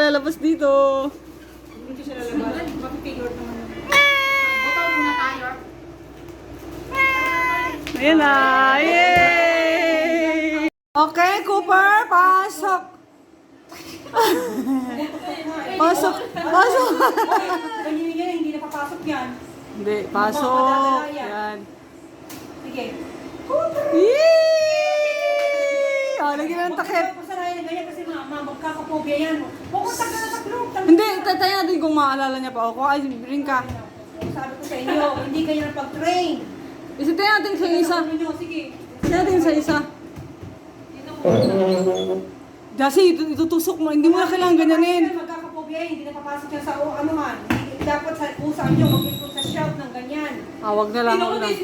lalabas dito. Hindi siya lalabas. Mapipigure naman. Botaw muna tayo. Ayan na. Yay! Okay, Cooper, pasok. Pasok. Pasok. Ganyan yan, hindi napapasok yan. Hindi, pasok. Yan. Sige. Yay! Oh, lagyan ng takip. Pasarayan na ganyan kasi magkakapobia yan. Huwag mo taga na sa club. Hindi, tatay natin kung maalala niya pa. O, ay, ring ka. Sabi ko sa inyo, hindi kayo napag-train. Isitay natin sa isa. Sige. Isitay natin sa isa. Kasi itutusok mo, hindi mo na kailangan ganyanin. Magkakapobia, hindi napapasok yan sa anuhan. Dapat sa usap nyo, mag-ikot sa shop ng ganyan. Ah, wag na lang. Wag na lang.